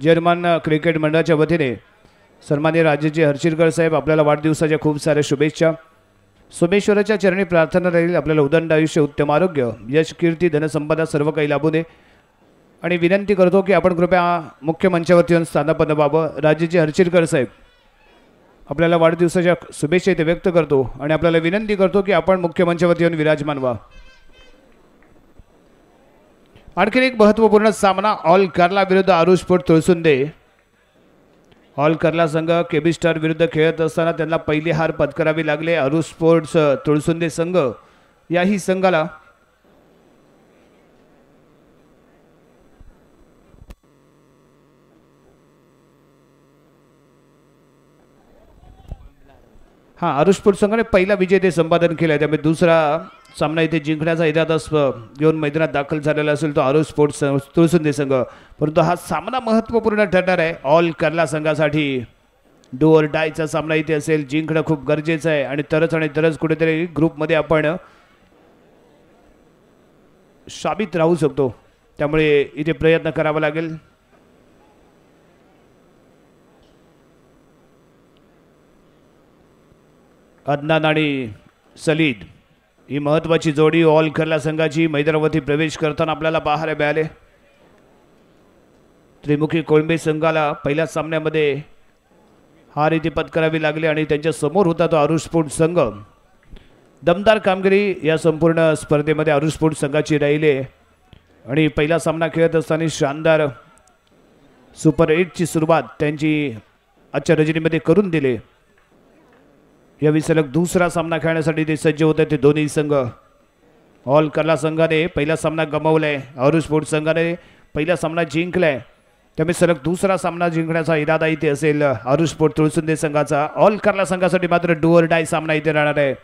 German cricket मंडळाच्या वतीने सन्माननीय राजेजी हर्षिरकर साहेब आपल्याला वाढदिवसाच्या खूप साऱ्या शुभेच्छा। सोमेश्वराच्या चरणी प्रार्थना राहील आपल्याला उदंड आयुष्य, उत्तम आरोग्य, यश, कीर्ती, धनसंपदा सर्व काही लाभू दे आणि विनंती करतो की आपण कृपया मुख्य मंचावरती येऊन स्थानापन्न व्हावं। राजेजी हर्षिरकर साहेब आपल्याला वाढदिवसाच्या शुभेच्छा इथे व्यक्त करतो आणि आपल्याला विनंती करतो की आपण मुख्य मंचावरती येऊन विराजमान व्हा। आणखी एक महत्त्वपूर्ण सामना ऑल केरला विरुद्ध आरुष स्पोर्ट तुळसुंदे। ऑल केरला संघ केबी स्टार विरुद्ध खेळत असताना त्यांना पहिली हार पत्करावी लागले। आरुष स्पोर्ट्स तुळसुंदे संघ याही संघाला आरुष स्पोर्ट्स संघाने पहिला विजय ते संपादन केला, त्यामुळे दुसरा सामना इथे जिंकण्याचा इरादा घेऊन मैदानात दाखल झालेला असेल तो आरुष स्पोर्ट्स तुळसुंदे संघ। परंतु हा सामना महत्त्वपूर्ण ठरणार आहे ऑल केरला संघासाठी। डू ऑर डायचा सामना इथे असेल, जिंकणं खूप गरजेचं आहे आणि तरच कुठेतरी ग्रुपमध्ये आपण साबित राहू शकतो, त्यामुळे इथे प्रयत्न करावा लागेल। अदनान आणि सलीद ही महत्त्वाची जोडी ऑल केरला संघाची मैदानावरती प्रवेश करताना आपल्याला पाहायला मिळाले। त्रिमुखी कोळंबे संघाला पहिल्या सामन्यामध्ये हार इथे पत्करावी लागली आणि त्यांच्या समोर होता तो आरुष स्पोर्ट्स संघ। दमदार कामगिरी या संपूर्ण स्पर्धेमध्ये आरुष स्पोर्ट्स संघाची राहिली आणि पहिला सामना खेळत असताना शानदार सुपर 8ची सुरुवात त्यांची आजच्या रजनीमध्ये करून दिली। यावेळी सलग दुसरा सामना खेळण्यासाठी ते सज्ज होते ते दोन्ही संघ। ऑल केरला संघाने पहिला सामना गमावलाय, आरुष स्पोर्ट्स संघाने पहिला सामना जिंकलाय, त्यामुळे सलग दुसरा सामना जिंकण्याचा इरादा इथे असेल आरुष स्पोर्ट्स तुळसुंदे संघाचा। ऑल केरला संघासाठी मात्र डू ऑर डाय सामना इथे राहणार आहे।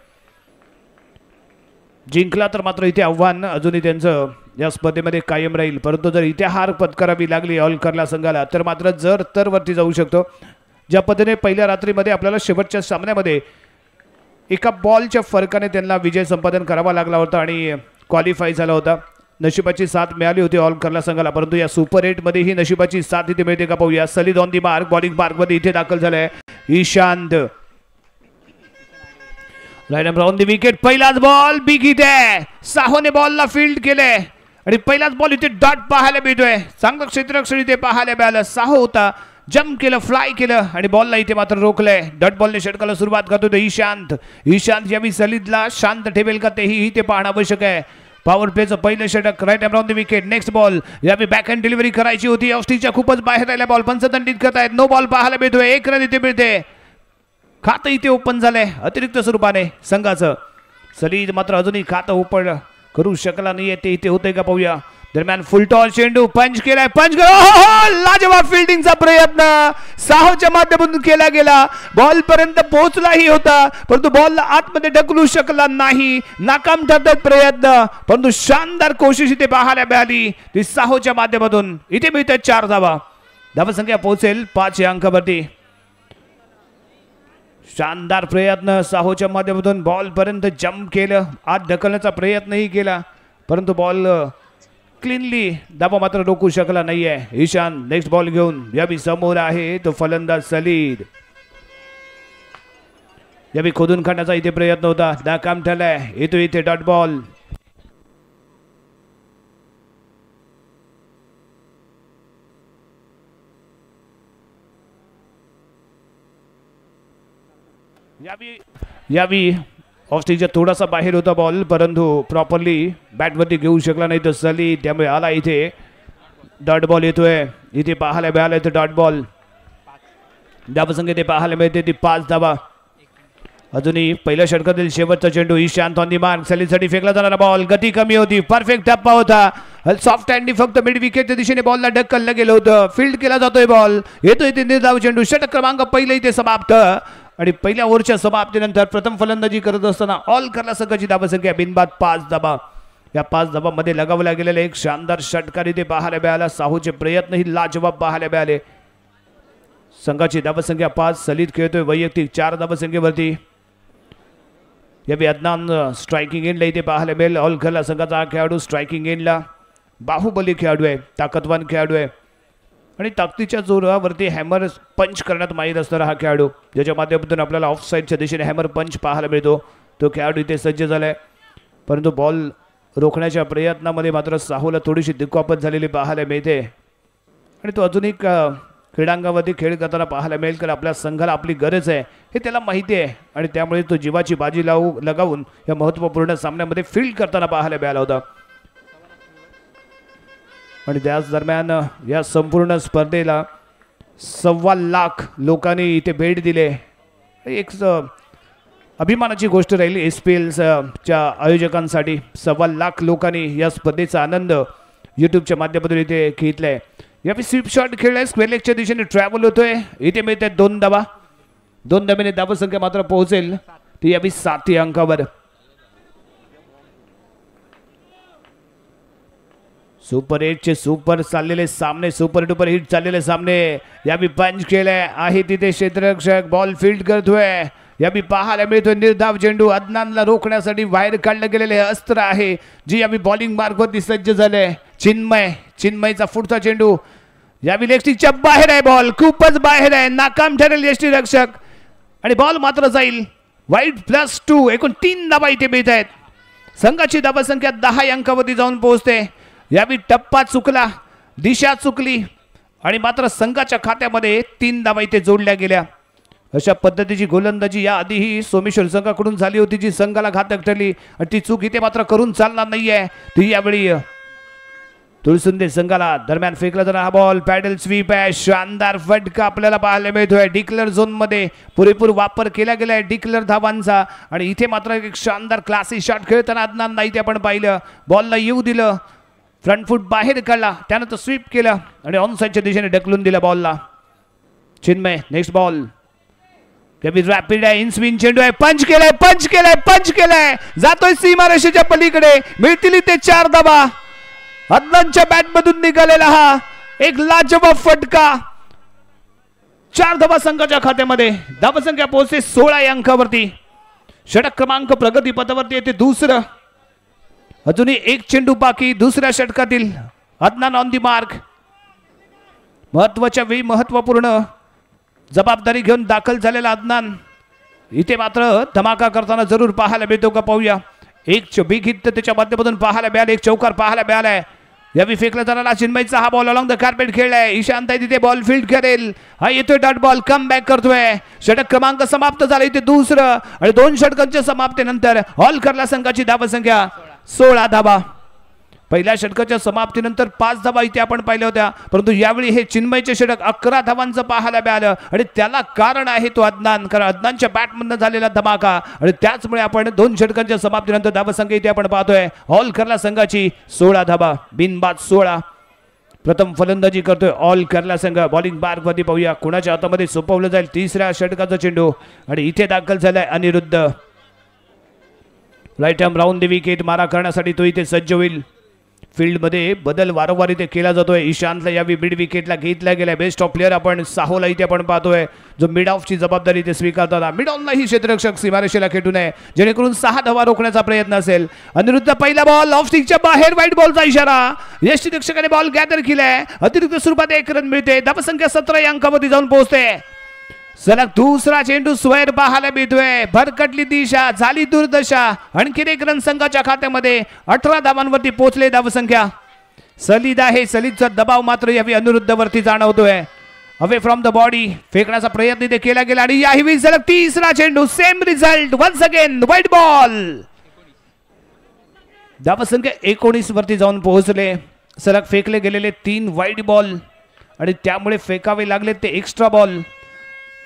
जिंकला तर मात्र इथे आव्हान अजूनही त्यांचं या स्पर्धेमध्ये कायम राहील, परंतु जर इथे हार पत्करावी लागली ऑल केरला संघाला तर मात्र जर वरती जाऊ शकतो। ज्या पद्धतीने पहिल्या रात्रीमध्ये आपल्याला शेवटच्या सामन्यामध्ये एका बॉलच्या फरकाने त्यांना विजय संपादन करावा लागला होता आणि क्वालिफाय झाला होता, नशिबाची साथ मिळाली होती ऑल केरला संघाला, परंतु या सुपर 8 मध्ये ही नशिबाची साथ इथे मिळते का पाहूया। सलीद on the mark, bowling mark मध्ये इथे दाखल झालाय Ishant. Right end on the wicket, पहिलाच बॉल बिग हिट आहे, साहोने बॉलला फील्ड केले आणि पहिलाच बॉल इथे डॉट पाहायला मिळतोय। चांगलं क्षेत्ररक्षण इथे पाहायला मिळालं, साहो होता, जंप केलं, फ्लाय केलं आणि बॉलला इथे मात्र रोखलंय। डॉट बॉलने षटकाला सुरुवात करतो ईशांत। यावेळी सलीदला शांत ठेवेल का तेही इथे पाहणं आवश्यक आहे। पॉवर प्लेचं पहिलं षटक, right around the wicket, next ball, यावेळी बॅक हँड डिलिव्हरी करायची होती, ऑस्ट्रेलियाच्या खूपच बाहेर राहिला बॉल, पंचदंडित करतायत, नो बॉल पाहायला मिळतोय, 1 रन इथे मिळते, खातं इथे ओपन झालंय अतिरिक्त स्वरूपाने संघाचं। सलीद मात्र अजूनही खातं ओपन करू शकला नाहीये, ते इथे होतंय का पाहूया। दरम्यान फुलटॉल चेंडू पंच केलाय, पंच लाजवाब फिल्डिंगचा प्रयत्न साहोच्या माध्यमातून केला गेला, बॉल पर्यंत पोहोचलाही होता परंतु बॉलला आतमध्ये ढकलू शकला नाही, नाकाम ठरतात प्रयत्न, परंतु शानदार कोशिश इथे पाहायला मिळाली ती साहोच्या माध्यमातून। इथे मिळते 4 धावा, धावसंख्या पोहोचेल 5 या अंकावरती। शानदार प्रयत्न साहोच्या माध्यमातून बॉल पर्यंत जंप केलं, आत ढकलण्याचा प्रयत्नही केला परंतु बॉल क्लीनली धावा मात्र रोखू शकला नाहीये ईशान। नेक्स्ट बॉल घेऊन यावेळी समोर आहे तो फलंदाज सलीद, यावेळी खोदून काढण्याचा इथे प्रयत्न होता, नाकाम ठरलाय, येतो इथे डॉट बॉल। यावेळी ऑस्ट्रेलिया थोडासा बाहेर होता बॉल परंतु प्रॉपरली बॅटवरती घेऊ शकला नाही तो सलीद, त्यामुळे आला इथे डॉट बॉल येतोय, इथे पाहायला मिळाला इथे डॉट बॉल। धावसंख्या ते पाहायला मिळते ती 5 धावा। अजूनही पहिल्या षटकातील शेवटचा चेंडू, ईशांत ऑन दी मार्क, सलीदसाठी फेकला जाणारा बॉल, गती कमी होती, परफेक्ट टप्पा होता, सॉफ्ट हँडनी फक्त मिड विकेटच्या दिशेने बॉलला ढकललं गेलं होतं, फील्ड केला जातोय बॉल, येतो इथे निर्धाव चेंडू, षटक क्रमांक पहिलं इथे समाप्त आणि पहिल्या ओव्हरच्या समाप्तीनंतर प्रथम फलंदाजी करत असताना ऑल केरला संघाची धावसंख्या बिनबाद 5 धावा। या 5 धावांमध्ये लगावला गेलेला एक शानदार षटकार इथे पाहायला मिळाला, साहूचे प्रयत्नही लाजवाब पाहायला मिळाले। संघाची धावसंख्या 5, सलीद खेळतोय वैयक्तिक 4 धावसंख्येवरती। यावेळी अदनान स्ट्रायकिंग एंडला इथे पाहायला मिळेल, ऑल केरला संघाचा हा खेळाडू स्ट्रायकिंग एंडला बाहुबली खेळाडू आहे, ताकदवान खेळाडू आहे। आणि ताकदीच्या जोरावरती हॅमर पंच करण्यात माहीत असणारा हा खेळाडू, ज्याच्या माध्यमातून आपल्याला ऑफ साईडच्या दिशेने हॅमर पंच पाहायला मिळतो, तो खेळाडू इथे सज्ज झालाय. परंतु बॉल रोखण्याच्या प्रयत्नामध्ये मात्र साहूला थोडीशी दुखापत झालेली पाहायला मिळते आणि तो अजूनही क्रीडांगणावरती खेळ करताना पाहायला मिळेल, कारण आपल्या संघाला आपली गरज आहे हे त्याला माहिती आहे आणि त्यामुळे तो जीवाची बाजी लगावून या महत्त्वपूर्ण सामन्यामध्ये फील्ड करताना पाहायला मिळाला होता. आणि त्याच दरम्यान या संपूर्ण स्पर्धेला 1.25 लाख लोकांनी इथे भेट दिले. एक अभिमानाची गोष्ट राहिली SPLच्या आयोजकांसाठी. 1.25 लाख लोकांनी या स्पर्धेचा आनंद यूट्यूबच्या माध्यमातून इथे घेतलाय. यावेळी स्वीप शॉट खेळलाय, स्क्वेअर लेगच्या दिशेने ट्रॅव्हल होतोय. इथे मिळते 2 धावा. 2 धावेने धावसंख्या मात्र पोहोचेल ती यावेळी 7 अंकावर. सुपर 8चे सुपर चाललेले सामने, सुपर डुपर हिट चाललेले सामने. यावेळी पंच केलाय आहे तिथे क्षेत्ररक्षक बॉल फील्ड करतोय. यावेळी पाहायला मिळतोय निर्धाव चेंडू. अदनानला रोखण्यासाठी बाहेर काढलं गेलेले अस्त्र आहे जी यावेळी बॉलिंग मार्गवरती सज्ज झाले. चिन्मयचा पुढचा चेंडू यावेळी लेगस्टिकच्या बाहेर आहे. बॉल खूपच बाहेर आहे, नाकाम ठरेल यष्टीरक्षक आणि बॉल मात्र जाईल वाईड. +2 एकूण 3 धावा इथे मिळत आहेत. संघाची धावसंख्या 10 अंकावरती जाऊन पोहोचते. यावेळी टप्पा चुकला, दिशा चुकली आणि मात्र संघाच्या खात्यामध्ये 3 धावा इथे जोडल्या गेल्या. अशा पद्धतीची गोलंदाजी या आधीही सोमेश्वर संघाकडून झाली होती जी संघाला घातक ठरली आणि ती चूक इथे मात्र करून चालणार नाहीये. ती यावेळी तुळसुंदे संघाला दरम्यान फेकला जाणार हा बॉल पॅडल स्वीप आहे. शानदार फटका आपल्याला पाहायला मिळतोय. डिक्लर झोन मध्ये पुरेपूर वापर केला गेलाय डिक्लर धावांचा आणि इथे मात्र एक शानदार क्लासी शॉट खेळताना अदनान नाही ते आपण पाहिलं. बॉलला येऊ दिलं, फ्रंट फूट बाहेर काढला, त्यानंतर स्वीप केलं आणि ऑन साईडच्या दिशेने ढकलून दिला बॉलला. चिन्मय नेक्स्ट बॉल रॅपिड आहे, इन स्विंग चेंडू आहे. पंच केलाय जातोय सीमारेषेच्या पलीकडे. मिळतील ते 4 धावा. अदनानच्या बॅट मधून निघालेला हा एक लाजवाब फटका. 4 धावा संघाच्या खात्यामध्ये. धावसंख्या पोहोचते 16 अंकावरती. षटक क्रमांक प्रगती पथावरती येते दुसरं. अजूनही एक चेंडू बाकी दुसऱ्या षटकातील. Adnan on the mark. महत्वाच्या वेळी महत्वपूर्ण जबाबदारी घेऊन दाखल झालेला अदनान इथे मात्र धमाका करताना जरूर पाहायला मिळतो का पाहूया. एक बिग हिट त्याच्या माध्यमातून पाहायला मिळाले, एक चौकार पाहायला मिळालाय. यावेळी फेकला जाणारा चिन्मयचा हा बॉल अलॉंग द कार्पेट खेळलाय. ईशांत आहे तिथे बॉल फील्ड करेल. हा येतोय डॉट बॉल, कम बॅक करतोय. षटक क्रमांक समाप्त झाला इथे दुसरं आणि 2 षटकांच्या समाप्तीनंतर ऑल करला संघाची धावसंख्या 16 धावा. पहिल्या षटकाच्या समाप्तीनंतर 5 धावा इथे आपण पाहिल्या होत्या, परंतु यावेळी हे चिन्मयचे षटक 11 धावांचं पाहायला मिळालं आणि त्याला कारण आहे तो अदनान, कारण अदनानच्या बॅटमधनं झालेला धमाका आणि त्याचमुळे आपण 2 षटकांच्या समाप्तीनंतर धावसंख्या इथे आपण पाहतोय. ऑल करला संघाची 16 धावा, बिनबाद 16. प्रथम फलंदाजी करतोय ऑल करला संघ. बॉलिंग मार्ग मध्ये पाहूया कुणाच्या हातामध्ये सोपवलं जाईल तिसऱ्या षटकाचा चेंडू आणि इथे दाखल झालाय Anirudh. Right arm round the wicket मारा करण्यासाठी तो इथे सज्ज होईल. फील्डमध्ये बदल वारंवार इथे केला जातोय. ईशांतला यावेळी मिड विकेटला घेतला गेलाय. बेस्ट ऑफ प्लेअर आपण साहोला इथे आपण पाहतोय जो मिड ऑफची जबाबदारी इथे स्वीकारताना. मिड ऑनलाही क्षेत्ररक्षक सीमारेषेला खेटू नये जेणेकरून 6 धावा रोखण्याचा प्रयत्न असेल. अनिरुद्ध पहिला बॉल ऑफ स्टिकच्या बाहेर, वाईट बॉलचा इशारा. यष्टीरक्षकाने बॉल गॅदर केलाय. अतिरिक्त स्वरूपात 1 रन मिळते. धावसंख्या 17 अंकामध्ये जाऊन पोहोचते. सलग दुसरा चेंडू स्क्वेअर पाहायला मिळतोय. भरकटली दिशा, झाली दुर्दशा. आणखी 1 रन संघाच्या खात्यामध्ये. 18 धावांवरती पोहोचले धावसंख्या. सलीद आहे, सलीदचा दबाव मात्र यावेळी अनिरुद्धवरती जाणवतोय. अवे फ्रॉम द बॉडी फेकण्याचा प्रयत्न इथे केला गेला आणि यावेळी सलग तिसरा चेंडू, सेम रिझल्ट वन्स अगेन, वाईट बॉल. धावसंख्या 19 वरती जाऊन पोहोचले. सलग फेकले गेलेले 3 वाईट बॉल आणि त्यामुळे फेकावे लागले ते एक्स्ट्रा बॉल.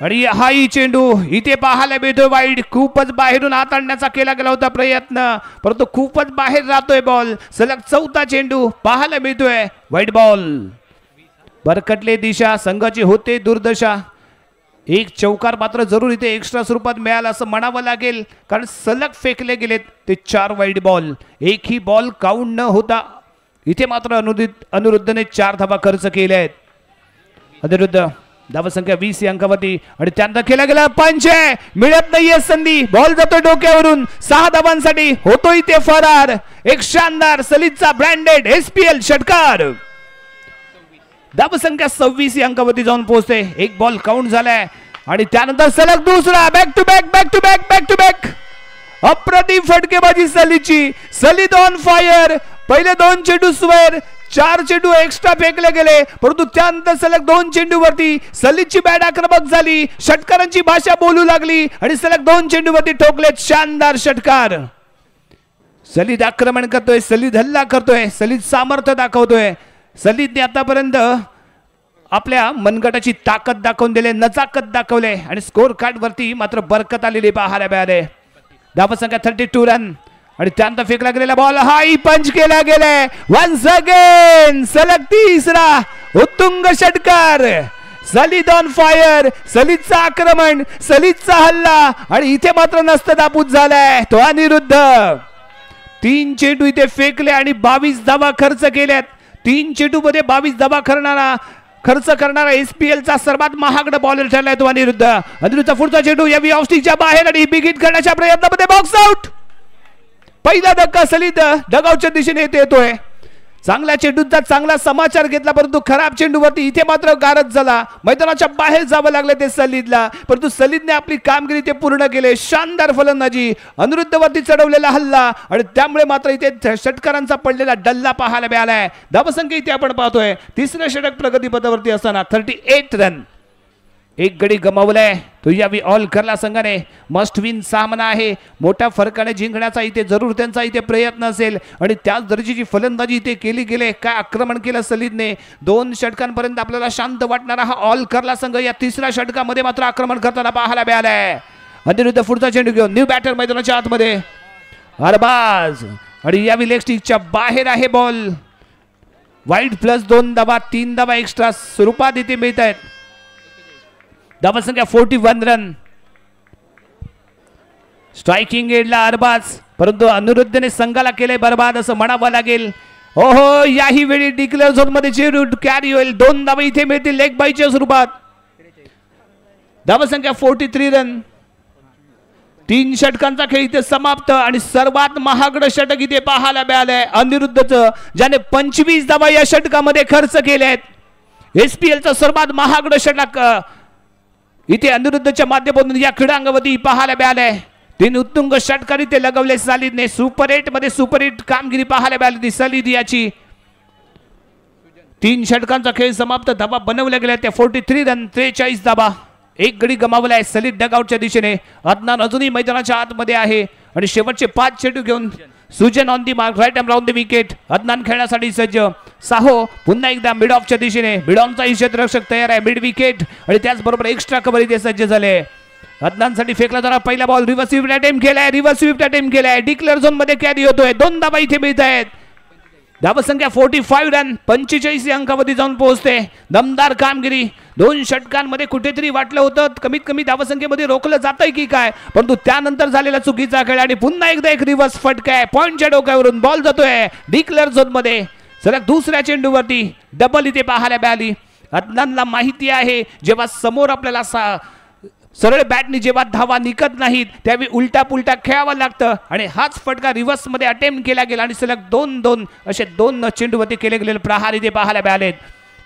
आणि हाही चेंडू इथे पाहायला मिळतोय वाईड. खूपच बाहेरून हात आणण्याचा केला गेला होता प्रयत्न, परंतु खूपच बाहेर राहतोय बॉल. सलग 4था चेंडू पाहायला मिळतोय वाईड बॉल. भरकटले दिशा, संघाची होते दुर्दशा. एक चौकार मात्र जरूर इथे एक्स्ट्रा स्वरूपात मिळाला असं म्हणावं लागेल, कारण सलग फेकले गेलेत ते 4 वाईड बॉल. एकही बॉल काउंट न होता इथे मात्र अनिरुद्धने 4 धावा खर्च केल्या आहेत. अनिरुद्ध धावसंख्या 20 अंकावरती आणि त्यानंतर केला गेला पंच आहे. मिळत नाहीये संधी. बॉल जातो डोक्यावरून. 6 धावांसाठी होतो इथे फरार. एक शानदार सलीदचा ब्रँडेड SPL षटकार. धावसंख्या 26 या अंकावरती जाऊन पोहोचते. एक बॉल काउंट झालाय आणि त्यानंतर सलग दुसरा बॅक टू बॅक अप्रतिम फटकेबाजी सलीदची. सलीद ऑन फायर. पहिले 2 चेंडू स्क्वेअर, 4 चेंडू एक्स्ट्रा फेकले गेले, परंतु त्यानंतर सलग 2 चेंडूवरती सलीदची बॅट आक्रमक झाली. षटकारांची भाषा बोलू लागली आणि सलग 2 चेंडूवरती ठोकलेत शानदार षटकार. सलीद आक्रमण करतोय, सलीद हल्ला करतोय, सलीद सामर्थ्य दाखवतोय. सलीदने आतापर्यंत आपल्या मनगटाची ताकद दाखवून दिले, नजाकत दाखवले आणि स्कोर कार्ड वरती मात्र बरकत आलेली पाहायला मिळाले. धावसंख्या 32 रन आणि त्यानंतर फेकला गेलेला बॉल हाई पंच केला गेलाय. वन्स अगेन सलग तिसरा उत्तुंग षटकार. सलीद ऑन फायर. सलीदचा आक्रमण, सलीदचा हल्ला आणि इथे मात्र नसतं नाबूद झालाय तो अनिरुद्ध. 3 चेंडू इथे फेकले आणि 22 धावा खर्च केल्यात. 3 चेंडू मध्ये 22 धावा खर्च करणारा एसपीएल चा सर्वात महागडा बॉलर ठरलाय तो अनिरुद्ध. अनिरुद्धचा पुढचा चेंडू यावी ऑफस्टिकच्या बाहेर आणि बिग हिट करण्याच्या प्रयत्नामध्ये बॉक्स आउट. पहिला धक्का सलीद डगआउटच्या दिशेने येतोय. चांगल्या चेंडूचा चांगला समाचार घेतला, परंतु खराब चेंडूवरती इथे मात्र गारद झाला. मैदानाच्या बाहेर जावं लागले ते सलीदला, परंतु सलीदने आपली कामगिरी ते पूर्ण केले. शानदार फलंदाजी, अनिरुद्धवरती चढवलेला हल्ला आणि त्यामुळे मात्र इथे षटकारांचा पडलेला डल्ला पाहायला मिळालाय. धावसंख्या इथे आपण पाहतोय तिसरे षटक प्रगतीपथावरती असताना 38 रन. एक गडी गमावलाय तो यावी ऑल करला संघाने. मस्ट विन सामना आहे, मोठ्या फरकाने जिंकण्याचा इथे जरूर त्यांचा इथे प्रयत्न असेल आणि त्याच दर्जाची फलंदाजी इथे केली गेले. काय आक्रमण केलं सलीदने. 2 षटकांपर्यंत आपल्याला शांत वाटणारा हा ऑल करला संघ या तिसऱ्या षटकामध्ये मात्र आक्रमण करताना पाहायला मिळालाय. अनिरुद्ध पुढचा चेंडू घेऊन न्यू बॅटर मैदानाच्या आतमध्ये अरबाज आणि यावी लेग स्टिकच्या बाहेर आहे बॉल. वाईड +2 धावा, 3 धावा एक्स्ट्रा स्वरूपात इथे मिळत आहेत. धावसंख्या 41 रन. स्ट्रायकिंग एडला अरबाज, परंतु अनिरुद्धने संघाला केले बरबाद असं म्हणावं लागेल. ओहो, याही वेळी डिक्लेअर झोन मध्ये चेंडू कॅरी होईल. 2 धावा इथे मिळतील लेग बायच्या स्वरूपात. धावसंख्या 43 रन. 3 षटकांचा खेळ इथे समाप्त आणि सर्वात महागडं षटक इथे पाहायला मिळालंय अनिरुद्धचं, ज्याने 25 धावा या षटकामध्ये खर्च केले आहेत. एसपीएलचं सर्वात महागडं षटक इथे अनिरुद्धच्या माध्यमातून या क्रीडांगणावरती पाहायला मिळालंय. 3 उत्तुंग षटकार इथे लगवले सलीदने. सुपर 8 मध्ये सुपर 8 कामगिरी पाहायला मिळाली सलीद याची. 3 षटकांचा खेळ समाप्त. धावा बनवल्या गेल्या त्या 43 रन, 43 धावा. एक गडी गमावलाय सलीद डगआउटच्या दिशेने. अदनान अजूनही मैदानाच्या आतमध्ये आहे आणि शेवटचे 5 चेंडू घेऊन Sujan on the mark, right arm round the wicket. Adnan खेळण्यासाठी सज्ज. साहो पुन्हा एकदा मिड ऑफच्या दिशेने. मिड ऑनचा क्षेत्ररक्षक तयार आहे. मिड विकेट आणि त्याचबरोबर एक्स्ट्रा कव्हर इथे सज्ज झाले. अदनानसाठी फेकला जाणारा पहिला बॉल रिव्हर्स स्वीप अटेम्प्ट केलाय. डिक्लेअर झोन मध्ये कॅरी होतोय. 2 धावा इथे मिळत आहेत. धावसंख्या 45 रन. 45 अंकावरती जाऊन पोहोचते. दमदार कामगिरी. 2 षटकांमध्ये कुठेतरी वाटलं होतं कमीत कमी धावसंख्येमध्ये रोखलं जातंय की काय, परंतु त्यानंतर झालेला चुकीचा खेळ आणि पुन्हा एकदा एक रिव्हर्स फटका आहे. पॉइंटच्या डोक्यावरून बॉल जातोय डिक्लेअर झोन मध्ये. सलग दुसऱ्या चेंडूवरती डबल इथे पाहायला मिळाली. अदनानला माहिती आहे जेव्हा समोर आपल्याला सरळ बॅटनी जेव्हा धावा निघत नाहीत त्यावेळी उलटा पुलटा खेळावं लागतं आणि हाच फटका रिव्हर्स मध्ये अटेम्प्ट केला गेला आणि सलग 2-2 असे 2 चेंडूवरती केले गेलेले प्रहार इथे पाहायला मिळालेत.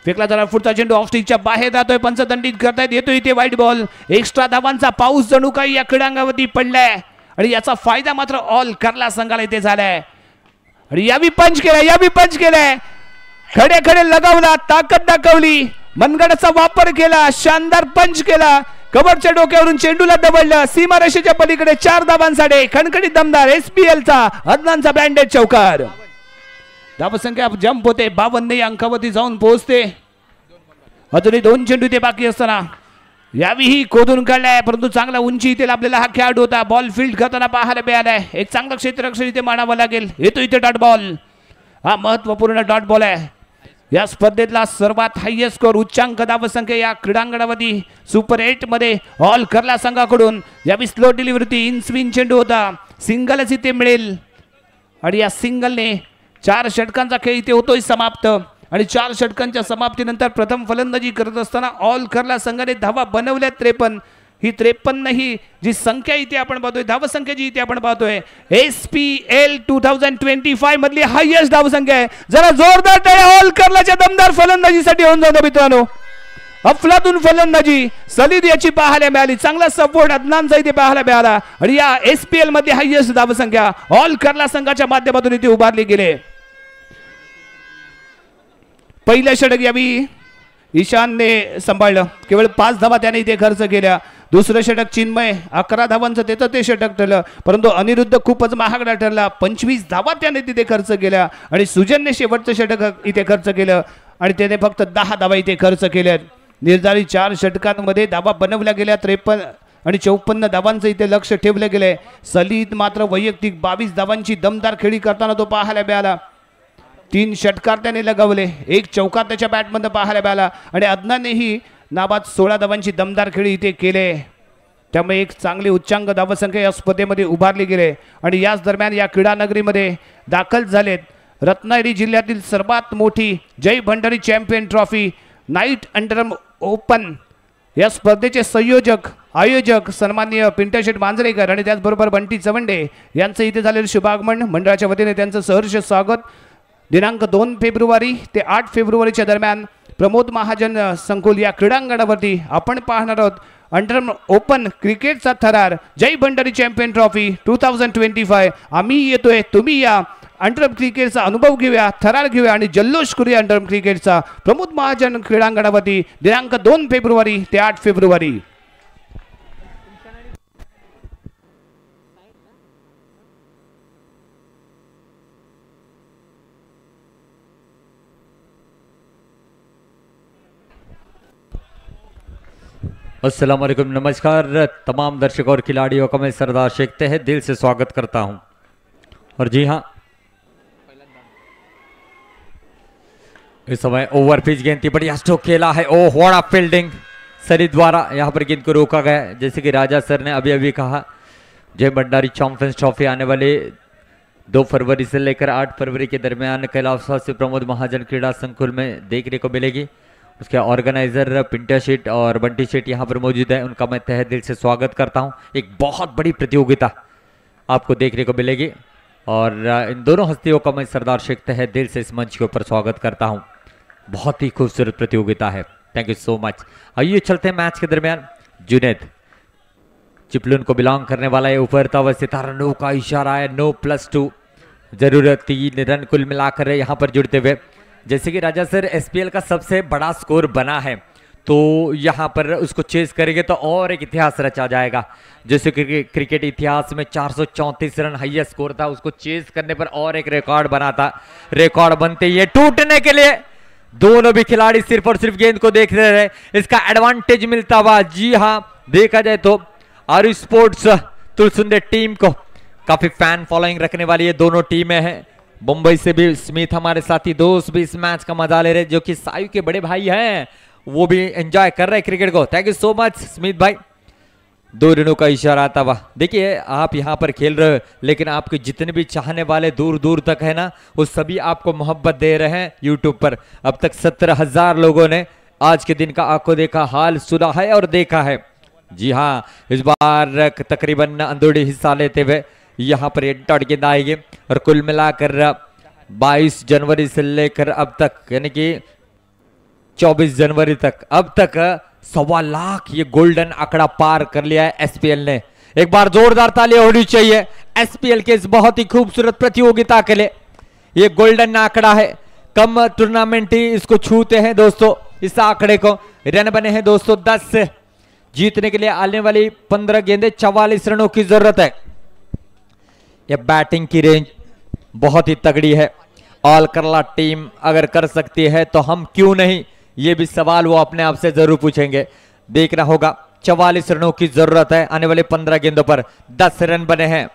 फेकला जाणार पुढचा चेंडू ऑफस्टिकच्या बाहेर जातोय. पंचदंडित करतायत. येतोय इथे वाईट बॉल. एक्स्ट्रा धावांचा पाऊस जणू काही या क्रीडांगणावरती पडलाय आणि याचा फायदा मात्र ऑल करला संघाला इथे झालाय. आणि यावी पंच केलाय. खडे लगावला, ताकद दाखवली, मनगडाचा वापर केला, शानदार पंच केला. कव्हरच्या डोक्यावरून चेंडूला दबडलं. सीमारेषेच्या पलीकडे 4 धावांसाठी खणखणीत दमदार एसपीएलचा अदनानचा ब्रँडेड चौकार. धावसंख्या जंप होते. 52 या अंकावरती जाऊन पोहोचते. अजूनही 2 चेंडू ते बाकी असताना यावेळी खोदून काढलाय, परंतु चांगला उंची इथे आपल्याला हा खेळाडू होता. बॉल फील्ड करताना पाहायला मिळालाय. एक चांगलं क्षेत्ररक्षण इथे मानावं लागेल. येतो इथे डॉट बॉल. हा महत्वपूर्ण डॉट बॉल आहे. या स्पर्धेतला सर्वात हायएस्ट स्कोर उच्चांक धावसंख्या या क्रीडांगणावरती सुपर 8 मध्ये ऑल करला संघाकडून. यावेळी स्लो डिलिव्हरी इन स्विंग चेंडू होता. सिंगलच इथे मिळेल आणि या सिंगलने 4 षटकांचा खेळ इथे होतोय समाप्त. आणि 4 षटकांच्या समाप्तीनंतर प्रथम फलंदाजी करत असताना ऑल करला संघाने धावा बनवल्या 53. ही 53 ही जी संख्या इथे आपण पाहतोय, धावसंख्या जी इथे आपण पाहतोय SPL 2025 मधली हायएस्ट धावसंख्या आहे. जरा जोरदार टाळ्या होलकरच्या दमदार फलंदाजीसाठी होऊन जातो मित्रांनो. अफलातून फलंदाजी सलीद याची पाहायला मिळाली, चांगला सपोर्ट अदनानचा इथे पाहायला मिळाला आणि या SPL मध्ये हायएस्ट धावसंख्या ऑल केरला संघाच्या माध्यमातून इथे उभारली गेली. पहिलं षटक यावी ईशानने सांभाळलं, केवळ 5 धावा त्याने इथे खर्च केल्या. दुसरं षटक चिन्मय 11 धावांचं त्याचं ते षटक ठरलं, परंतु अनिरुद्ध खूपच महागडा ठरला. 25 धावा त्याने तिथे खर्च केल्या आणि सुजनने शेवटचं षटक इथे खर्च केलं आणि त्याने फक्त 10 धावा इथे खर्च केल्या. निर्धारित 4 षटकांमध्ये धावा बनवल्या गेल्या. 53 आणि 54 धावांचं इथे लक्ष ठेवलं गेलंय. सलीद मात्र वैयक्तिक 22 धावांची दमदार खेळी करताना तो पाहायला मिळाला. 3 षटकार त्याने लगावले, 1 चौकार त्याच्या बॅटमध्ये पाहायला मिळाला आणि अदनानेही नाबाद 16 धावांची दमदार खेळी इथे केले. त्यामुळे एक चांगली उच्चांक धावसंख्या या स्पर्धेमध्ये उभारली गेले आणि याच दरम्यान या क्रीडा नगरीमध्ये दाखल झालेत रत्नागिरी जिल्ह्यातील सर्वात मोठी Jai Bhandari champion trophy night under open या स्पर्धेचे आयोजक सन्माननीय पिंट्या शेठ मांजरेकर आणि त्याचबरोबर बंटी चवंडे यांचं इथे झालेलं शुभागमन. मंडळाच्या वतीने त्यांचं सहर्ष स्वागत. दिनांक 2 फेब्रुवारी ते 8 फेब्रुवारीच्या दरम्यान प्रमोद महाजन संकुल या क्रीडांगणावरती आपण पाहणार आहोत अंडर ओपन क्रिकेटचा थरार जय भंडारी चॅम्पियन ट्रॉफी 2025. आम्ही येतोय, तुम्ही या. अंडर क्रिकेटचा अनुभव घेऊया, थरार घेऊया आणि जल्लोष करूया अंडर क्रिकेटचा. प्रमोद महाजन क्रीडांगणावरती दिनांक 2 फेब्रुवारी ते 8 फेब्रुवारी. अस्सलाम वालेकुम, नमस्कार तमाम दर्शकों और खिलाड़ियों का मैं सरदार शेख तहे दिल से स्वागत करता हूं. और जी हां, इस समय ओवर पिच गेंद थी, बढ़िया स्ट्रोक खेला है. ओह व्हाट अ फील्डिंग सलीद द्वारा यहां पर गेंद को रोका गया. जैसे कि राजा सर ने अभी अभी कहा, जय भंडारी चैंपियंस ट्रॉफी आने वाले 2 फरवरी से लेकर 8 फरवरी के दरमियान कैलाश से प्रमोद महाजन क्रीड़ा संकुल में देखने को मिलेगी. उसके ऑर्गेनाइजर पिंट्या शेठ और बंटी शेठ यहाँ पर मौजूद है, उनका मैं तहे दिल से स्वागत करता हूँ. एक बहुत बड़ी प्रतियोगिता आपको देखने को मिलेगी और इन दोनों हस्तियों का मैं सरदार शेख तहे दिल से इस मंच के ऊपर स्वागत करता हूँ. बहुत ही खूबसूरत प्रतियोगिता है. Thank you so much. आइए चलते हैं मैच के दरमियान. जुनैद चिपलून को बिलोंग करने वाला है, उभरता हुआ सितारा. नो का इशारा है, नो +2 जरूरत 3 रन कुल मिलाकर यहाँ पर जुड़ते हुए. जैसे कि राजा सर SPL का सबसे बड़ा स्कोर बना है, तो यहाँ पर उसको चेस करेंगे तो और एक इतिहास रचा जाएगा. जैसे कि क्रिकेट इतिहास में 434 रन हाईएस्ट स्कोर था, उसको चेस करने पर और एक रिकॉर्ड बना था. रिकॉर्ड बनते ही टूटने के लिए दोनों भी खिलाड़ी सिर्फ और सिर्फ गेंद को देख रहे. इसका एडवांटेज मिलता हुआ. जी हाँ, देखा जाए तो आरु स्पोर्ट्स तुलसुंदे टीम को काफी फैन फॉलोइंग रखने वाली ये दोनों टीमें हैं. मुंबई से भी स्मिथ हमारे साथी दोस्त भी इस मैच का मजा ले रहे, जो कि सायु के बड़े भाई हैं, वो भी एंजॉय कर रहे हैं क्रिकेट को. Thank you so much Smith भाई. 2 रनों का इशारा आता हुआ. देखिए आप यहाँ पर खेल रहे हो, लेकिन आपके जितने भी चाहने वाले दूर दूर तक है ना, वो सभी आपको मोहब्बत दे रहे हैं यूट्यूब पर. अब तक 17,000 लोगों ने आज के दिन का आंखों देखा हाल सुना है और देखा है. जी हाँ, इस बार तकरीबन अंदरूनी हिस्सा लेते हुए यहाँ पर डॉट गेंद आएगी और कुल मिलाकर 22 जनवरी से लेकर अब तक यानी कि 24 जनवरी तक अब तक 1.25 लाख ये गोल्डन आंकड़ा पार कर लिया है SPL ने. एक बार जोरदार तालियां होनी चाहिए SPL के इस बहुत ही खूबसूरत प्रतियोगिता के लिए. ये गोल्डन आंकड़ा है, कम टूर्नामेंट ही इसको छूते हैं दोस्तों. इस आंकड़े को रन बने हैं दोस्तों 10. जीतने के लिए आने वाली 15 गेंदें 44 रनों की जरूरत है. ये बैटिंग की रेंज बहुत ही तगड़ी है. ऑल केरला टीम अगर कर सकती है तो हम क्यों नहीं, ये भी सवाल वो अपने आप से जरूर पूछेंगे. देखना होगा. 44 रनों की जरूरत है आने वाले 15 गेंदों पर. 10 रन बने हैं.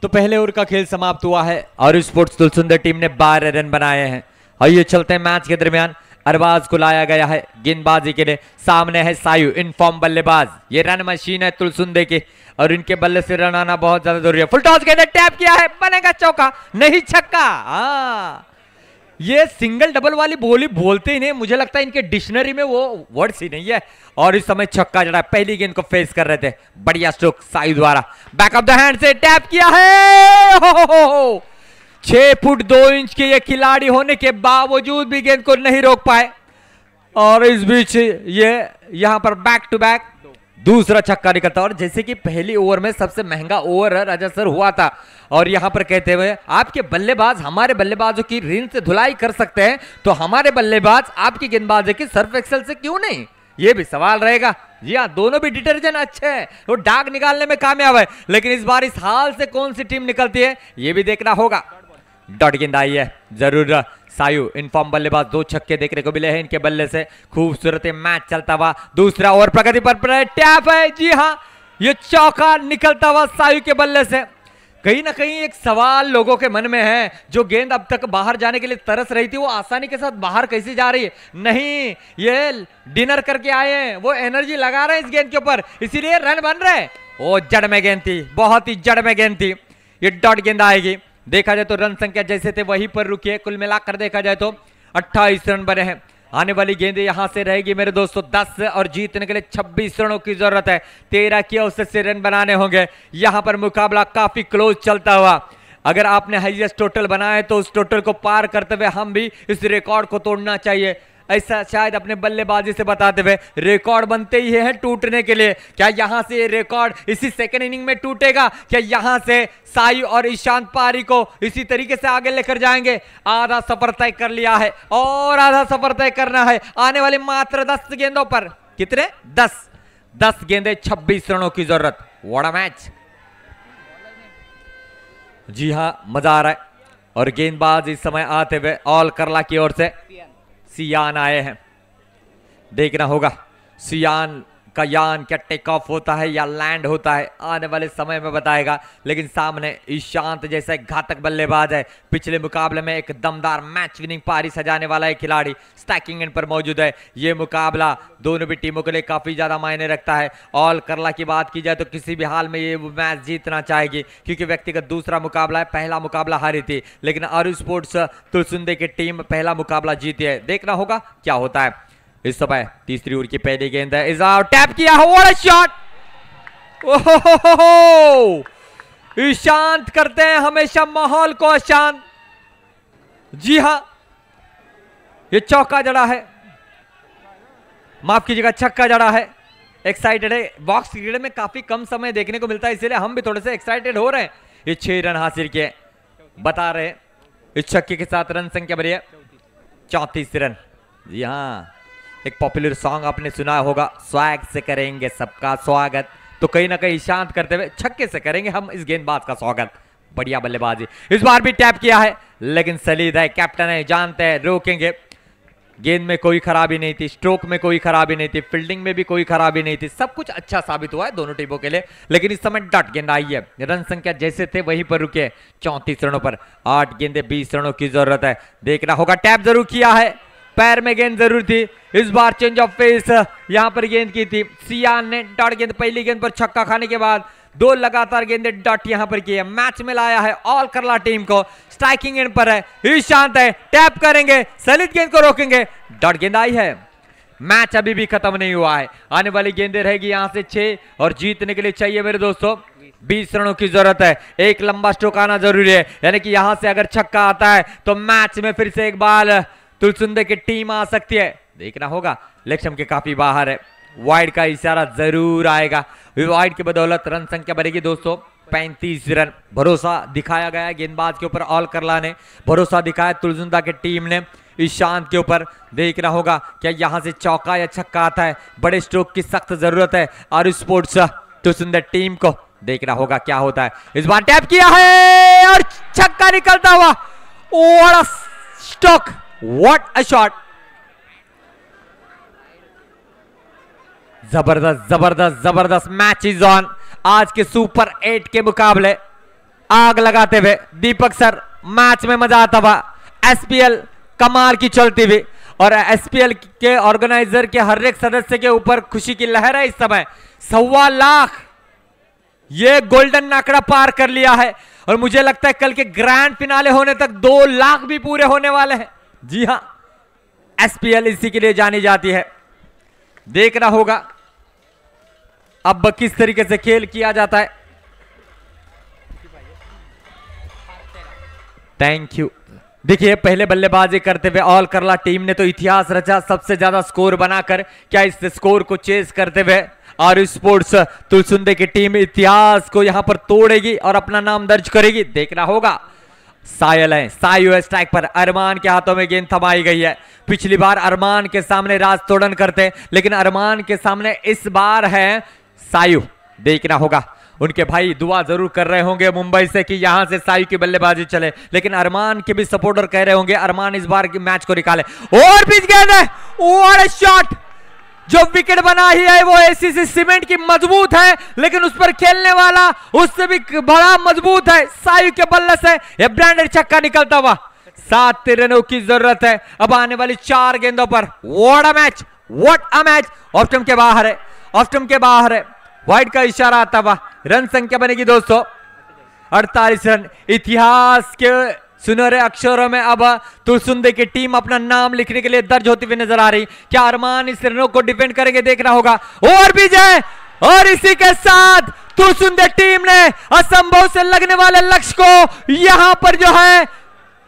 तो पहले ओवर का खेल समाप्त हुआ है और स्पोर्ट्स तुलसुंदर टीम ने 12 रन बनाए हैं। आइए चलते हैं मैच के दरमियान अरबाज को लाया गया है गेंदबाजी के लिए। सामने है सायु इनफॉर्म बल्लेबाज। ये रन मशीन है तुलसुंदे की और इनके बल्ले से रन आना बहुत ज्यादा जरूरी है। फुल टॉस गेंद टैप किया है, बनेगा चौका, नहीं छक्का। ये सिंगल डबल वाली बोली बोलते ही नहीं, मुझे लगता है इनके डिक्शनरी में वो वर्ड्स ही नहीं है। और इस समय छक्का जड़ा पहली गेंद को फेस कर रहे थे। बढ़िया स्ट्रोक सायु द्वारा, बैक ऑफ द हैंड से टैप किया है। 6 फुट 2 इंच के ये खिलाड़ी होने के बावजूद भी गेंद को नहीं रोक पाए और इस बीच ये यहां पर बैक टू बैक दूसरा छक्का निकलता। और जैसे कि पहली ओवर में सबसे महंगा ओवर राजा सर हुआ था और यहां पर कहते हुए आपके बल्लेबाज हमारे बल्लेबाजों की ऋण से धुलाई कर सकते हैं, तो हमारे बल्लेबाज आपकी गेंदबाजी की सर्फ एक्सेल से क्यों नहीं, ये भी सवाल रहेगा। जी हाँ, दोनों भी डिटर्जेंट अच्छे हैं, वो दाग निकालने में कामयाब है, लेकिन इस बार इस हाल से कौन सी टीम निकलती है ये भी देखना होगा। डॉट गेंद आई है जरूर। सायु इनफॉर्म बल्लेबाज 2 छक्के देखने को मिले हैं इनके बल्ले से। खूबसूरत मैच चलता हुआ दूसरा ओवर प्रगति पर टैप है। जी हाँ, ये चौका निकलता हुआ सायु के बल्ले से। कहीं ना कहीं एक सवाल लोगों के मन में है, जो गेंद अब तक बाहर जाने के लिए तरस रही थी वो आसानी के साथ बाहर कैसे जा रही है। नहीं, ये डिनर करके आए हैं, वो एनर्जी लगा रहे हैं इस गेंद के ऊपर, इसीलिए रन बन रहे हैं। ओ जड़ में गेंद थी, बहुत ही जड़ में गेंद थी। ये डॉट गेंद आएगी। देखा जाए तो रन संख्या जैसे थे वहीं पर रुकी है। कुल मिलाकर देखा जाए तो 28 रन बने हैं। आने वाली गेंदें यहां से रहेगी मेरे दोस्तों 10 और जीतने के लिए 26 रनों की जरूरत है। 13 की औसत से रन बनाने होंगे। यहां पर मुकाबला काफी क्लोज चलता हुआ। अगर आपने हाईएस्ट टोटल बनाया तो उस टोटल को पार करते हुए हम भी इस रिकॉर्ड को तोड़ना चाहिए, ऐसा शायद अपने बल्लेबाजी से बताते हुए। रिकॉर्ड बनते ही है टूटने के लिए। क्या यहां से ये रिकॉर्ड इसी सेकंड इनिंग में टूटेगा? क्या यहां से सायु और ईशांत पारी को इसी तरीके से आगे लेकर जाएंगे? आधा सफर तय कर लिया है और आधा सफर तय करना है आने वाली मात्र 10 गेंदों पर। कितने? 10 गेंदे 26 रनों की जरूरत। What a match. जी हां, मजा आ रहा है। और गेंदबाज इस समय आते हुए ऑल करला की ओर से सियान आए हैं। देखना होगा सियान का यान क्या टेक ऑफ होता है या लैंड होता है, आने वाले समय में बताएगा। लेकिन सामने ईशांत जैसा एक घातक बल्लेबाज है। पिछले मुकाबले में एक दमदार मैच विनिंग पारी सजाने वाला एक खिलाड़ी स्टैकिंग एंड पर मौजूद है। ये मुकाबला दोनों भी टीमों के लिए काफी ज्यादा मायने रखता है। ऑल करला की बात की जाए तो किसी भी हाल में ये मैच जीतना चाहेगी, क्योंकि व्यक्तिगत दूसरा मुकाबला है, पहला मुकाबला हारी थी। लेकिन आरू स्पोर्ट्स तुलसुंदे की टीम पहला मुकाबला जीती है। देखना होगा क्या होता है। इस समय तीसरी ओवर की पहली गेंद है, इज आउट, टैप किया है, व्हाट अ शॉट। ओहो, ईशांत करते हैं हमेशा माहौल को अशांत। जी हां, ये चौका जड़ा है, माफ कीजिएगा छक्का जड़ा है। एक्साइटेड है, बॉक्स क्रिकेट में काफी कम समय देखने को मिलता है, इसलिए हम भी थोड़े से एक्साइटेड हो रहे हैं। ये 6 रन हासिल किए बता रहे हैं। इस छक्के के साथ रन संख्या बढ़ी है 34 रन। जी हाँ, एक पॉपुलर सॉन्ग आपने सुना होगा, स्वैग से करेंगे सबका स्वागत। तो कहीं ना कहीं शांत करते हुए छक्के से करेंगे हम इस गेंदबाज का स्वागत। बढ़िया बल्लेबाजी, इस बार भी टैप किया है, लेकिन सलीद है, कैप्टन है, जानते हैं रोकेंगे। गेंद में कोई खराबी नहीं थी, स्ट्रोक में कोई खराबी नहीं थी, फील्डिंग में भी कोई खराबी नहीं थी, सब कुछ अच्छा साबित हुआ है दोनों टीमों के लिए। लेकिन इस समय डॉट गेंद आई है, रन संख्या जैसे थे वहीं पर रुके 34 रनों पर। 8 गेंदे 20 रनों की जरूरत है। देखना होगा, टैप जरूर किया है, पैर में गेंद जरूर थी। इस बार चेंज ऑफ फेस यहां पर गेंद की थी। सियान ने डॉट गेंद पहली गेंद पर छक्का खाने के बाद 2 लगातार गेंदे डॉट यहां पर की है। मैच में लाया है ऑल करला टीम को। स्ट्राइकिंग एंड पर है, ईशांत है, टैप करेंगे, सलित गेंद को रोकेंगे, डॉट गेंद आई है। मैच अभी भी खत्म नहीं हुआ है, आने वाली गेंदें रहेगी यहां से 6 और जीतने के लिए चाहिए मेरे दोस्तों 20 रनों की जरूरत है। एक लंबा स्ट्रोक आना जरूरी है, यानी कि यहां से अगर छक्का आता है तो मैच में फिर से एक बार तुलसुंदे की टीम आ सकती है। देखना होगा, लेग के काफी बाहर है, वाइड का इशारा जरूर आएगा। वाइड की बदौलत रन संख्या बढ़ेगी दोस्तों 35 रन। भरोसा दिखाया गया गेंदबाज के ऊपर, ऑल करला ने भरोसा दिखाया तुलसुंदा की टीम ने ईशांत के ऊपर। देखना होगा क्या यहां से चौका या छक्का आता है। बड़े स्ट्रोक की सख्त जरूरत है आरू स्पोर्ट्स तुलसुंदा टीम को। देखना होगा क्या होता है। इस बार टैप किया है और छक्का निकलता हुआ, what a stroke, what a shot. जबरदस्त जबरदस्त जबरदस्त मैच इज ऑन। आज के सुपर 8 के मुकाबले आग लगाते हुए। दीपक सर, मैच में मजा आता हुआ, एसपीएल कमाल की चलती हुई और एसपीएल के ऑर्गेनाइजर के हर एक सदस्य के ऊपर खुशी की लहर है। इस समय 1.25 लाख ये गोल्डन आंकड़ा पार कर लिया है और मुझे लगता है कल के ग्रैंड फिनाले होने तक 2 लाख भी पूरे होने वाले हैं। जी हां, एसपीएल इसी के लिए जानी जाती है। देखना होगा अब किस तरीके से खेल किया जाता है। Thank you. देखिए, पहले बल्लेबाजी करते हुए ऑल केरला टीम ने तो इतिहास रचा, सबसे ज्यादा स्कोर बनाकर। क्या इस स्कोर को चेस करते हुए आर स्पोर्ट्स तुलसुंदे की टीम इतिहास को यहां पर तोड़ेगी और अपना नाम दर्ज करेगी? देखना होगा। सायल है, सायु स्ट्राइक पर, अरमान के हाथों में गेंद थमाई गई है। पिछली बार अरमान के सामने राज तोड़न करते, लेकिन अरमान के सामने इस बार है सायु। देखना होगा, उनके भाई दुआ जरूर कर रहे होंगे मुंबई से कि यहां से सायु की बल्लेबाजी चले, लेकिन अरमान के भी सपोर्टर कह रहे होंगे अरमान इस बार की मैच को निकाले। और पिच गेंद है, व्हाट अ शॉट! जो विकेट बना ही है वो एसीसी सीमेंट की मजबूत है, लेकिन उस पर खेलने वाला उससे भी बड़ा मजबूत है। सायु के बल्ले से यह ब्रांडेड छक्का निकलता हुआ। 7 रनों की जरूरत है अब आने वाली 4 गेंदों पर। What a match, what a match! Off stump के बाहर है, ऑफ स्टंप के बाहर है। वाइड का इशारा आता हुआ। रन संख्या बनेगी 248 रन। इतिहास के सुनहरे अक्षरों में अब तुलसुंदे की टीम अपना नाम लिखने के लिए दर्ज होती हुई नजर आ रही। क्या अरमान इस रनों को डिफेंड करेंगे? देखना होगा। और विजय, और इसी के साथ तुलसुंदे टीम ने असंभव से लगने वाले लक्ष्य को यहां पर जो है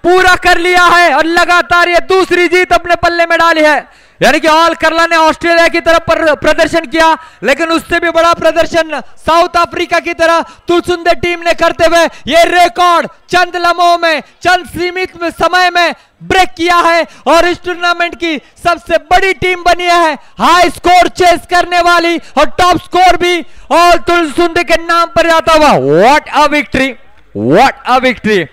पूरा कर लिया है और लगातार ये दूसरी जीत अपने पल्ले में डाली है। यानी कि ऑल केरला ने ऑस्ट्रेलिया की तरफ प्रदर्शन किया, लेकिन उससे भी बड़ा प्रदर्शन साउथ अफ्रीका की तरह तुलसुंदे टीम ने करते हुए ये रिकॉर्ड चंद लम्हों में, चंद सीमित समय में ब्रेक किया है और इस टूर्नामेंट की सबसे बड़ी टीम बनी है। हाई स्कोर चेस करने वाली और टॉप स्कोर भी और तुलसुंदे के नाम पर जाता हुआ। What a victory, what a victory!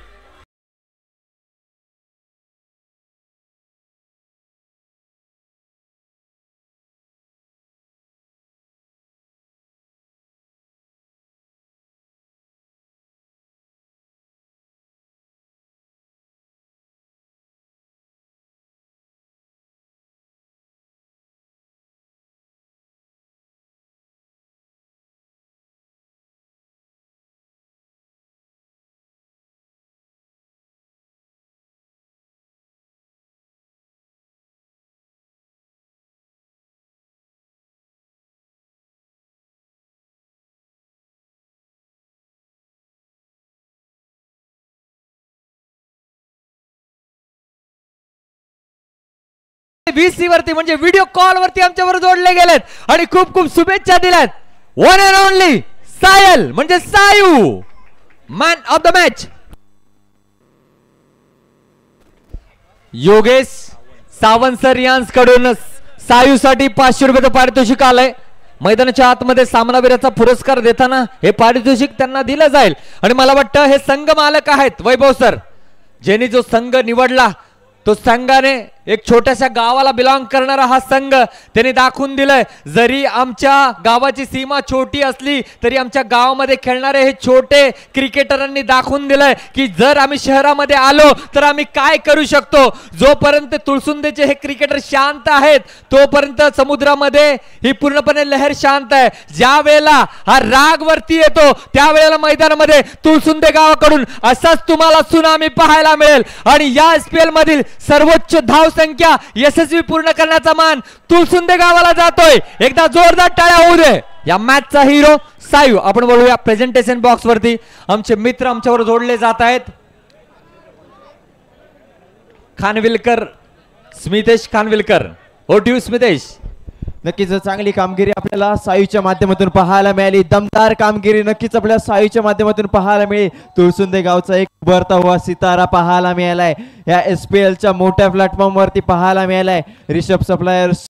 VC वरती म्हणजे व्हिडिओ कॉल वरती आमच्यावर जोडले गेलेत आणि खूप खूप शुभेच्छा दिल्यात। वन अँड ओनली सायल म्हणजे Sayu, man of the match. Yogesh Sawant sir यांकडून सायूसाठी 500 रुपयाचं पारितोषिक आलंय। मैदानाच्या आतमध्ये सामनावीराचा पुरस्कार देताना हे पारितोषिक त्यांना दिलं जाईल आणि मला वाटतं हे संघ मालक आहेत वैभव सर, ज्यांनी जो संघ निवडला तो संघाने एक छोट्याशा गावाला बिलॉंग करणारा हा संघ त्यांनी दाखवून दिलाय। जरी आमच्या गावाची सीमा छोटी असली तरी आमच्या गावामध्ये खेळणारे हे छोटे क्रिकेटरांनी दाखवून दिलंय की जर आम्ही शहरामध्ये आलो तर आम्ही काय करू शकतो। जोपर्यंत तुळसुंदेचे हे क्रिकेटर शांत आहेत तोपर्यंत समुद्रामध्ये ही पूर्णपणे लहर शांत आहे। ज्या वेळेला हा राग वरती येतो त्यावेळेला मैदानामध्ये तुळसुंदे गावाकडून असाच तुम्हाला सुनामी पाहायला मिळेल आणि या एसपीएल मधील सर्वोच्च धाव संख्या यशस्वी पूर्ण करण्याचा मान तुळसुंदे गावाला जातोय। एकदा जोरदार टाळ्या होऊ दे। या मॅचचा हिरो सायू। आपण बोलूया प्रेझेंटेशन बॉक्स वरती आमचे मित्र आमच्यावर जोडले जात आहेत। खानविलकर, स्मितेश खानविलकर। हो टू स्मितेश। नक्कीच चांगली कामगिरी आपल्याला सायूच्या माध्यमातून पाहायला मिळाली। दमदार कामगिरी नक्कीच आपल्याला सायूच्या माध्यमातून पाहायला मिळेल। तुळसुंदे गावचा एक उभरता हुआ सितारा पाहायला मिळालाय या एसपीएलच्या मोठ्या प्लॅटफॉर्म वरती पाहायला मिळालाय। रिषभ सप्लायर्स